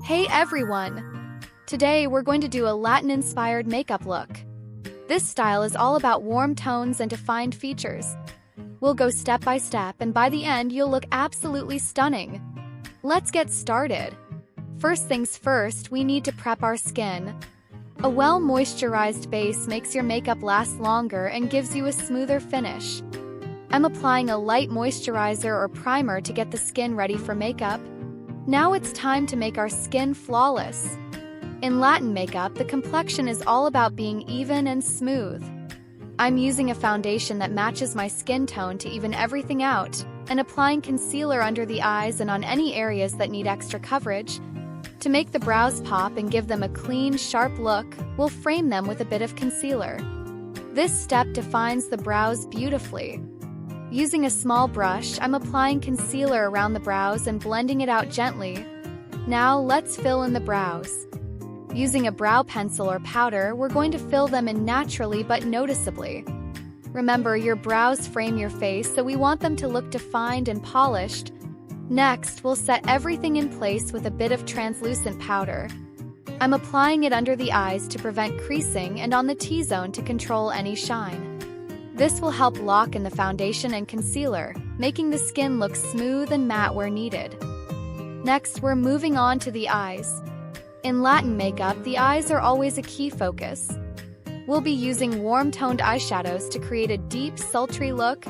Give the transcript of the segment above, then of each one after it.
Hey everyone! Today we're going to do a Latin-inspired makeup look. This style is all about warm tones and defined features. We'll go step by step, and by the end you'll look absolutely stunning. Let's get started. First things first, we need to prep our skin. A well-moisturized base makes your makeup last longer and gives you a smoother finish. I'm applying a light moisturizer or primer to get the skin ready for makeup. Now it's time to make our skin flawless. In Latin makeup, the complexion is all about being even and smooth. I'm using a foundation that matches my skin tone to even everything out, and applying concealer under the eyes and on any areas that need extra coverage. To make the brows pop and give them a clean, sharp look, we'll frame them with a bit of concealer. This step defines the brows beautifully. Using a small brush, I'm applying concealer around the brows and blending it out gently. Now let's fill in the brows. Using a brow pencil or powder, we're going to fill them in naturally but noticeably. Remember, your brows frame your face, so we want them to look defined and polished. Next, we'll set everything in place with a bit of translucent powder. I'm applying it under the eyes to prevent creasing and on the T-zone to control any shine. This will help lock in the foundation and concealer, making the skin look smooth and matte where needed. Next, we're moving on to the eyes. In Latin makeup, the eyes are always a key focus. We'll be using warm-toned eyeshadows to create a deep, sultry look.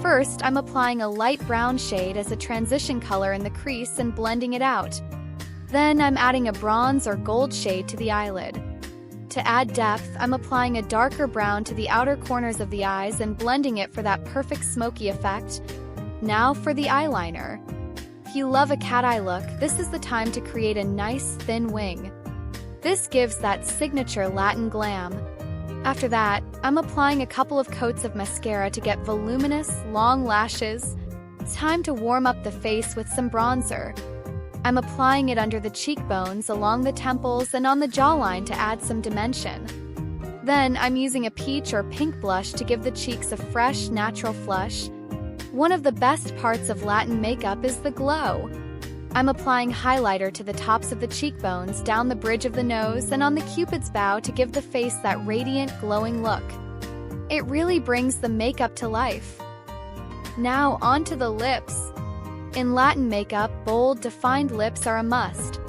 First, I'm applying a light brown shade as a transition color in the crease and blending it out. Then I'm adding a bronze or gold shade to the eyelid. To add depth, I'm applying a darker brown to the outer corners of the eyes and blending it for that perfect smoky effect. Now for the eyeliner. If you love a cat eye look, this is the time to create a nice, thin wing. This gives that signature Latin glam. After that, I'm applying a couple of coats of mascara to get voluminous, long lashes. It's time to warm up the face with some bronzer. I'm applying it under the cheekbones, along the temples, and on the jawline to add some dimension. Then, I'm using a peach or pink blush to give the cheeks a fresh, natural flush. One of the best parts of Latin makeup is the glow. I'm applying highlighter to the tops of the cheekbones, down the bridge of the nose, and on the cupid's bow to give the face that radiant, glowing look. It really brings the makeup to life. Now, onto the lips. In Latin makeup, bold, defined lips are a must.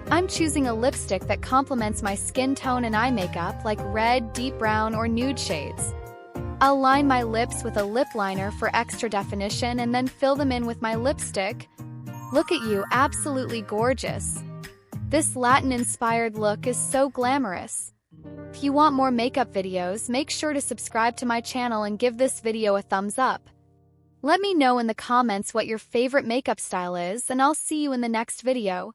I'm choosing a lipstick that complements my skin tone and eye makeup, like red, deep brown, or nude shades. I'll line my lips with a lip liner for extra definition and then fill them in with my lipstick. Look at you, absolutely gorgeous. This Latin-inspired look is so glamorous. If you want more makeup videos, make sure to subscribe to my channel and give this video a thumbs up. Let me know in the comments what your favorite makeup style is, and I'll see you in the next video.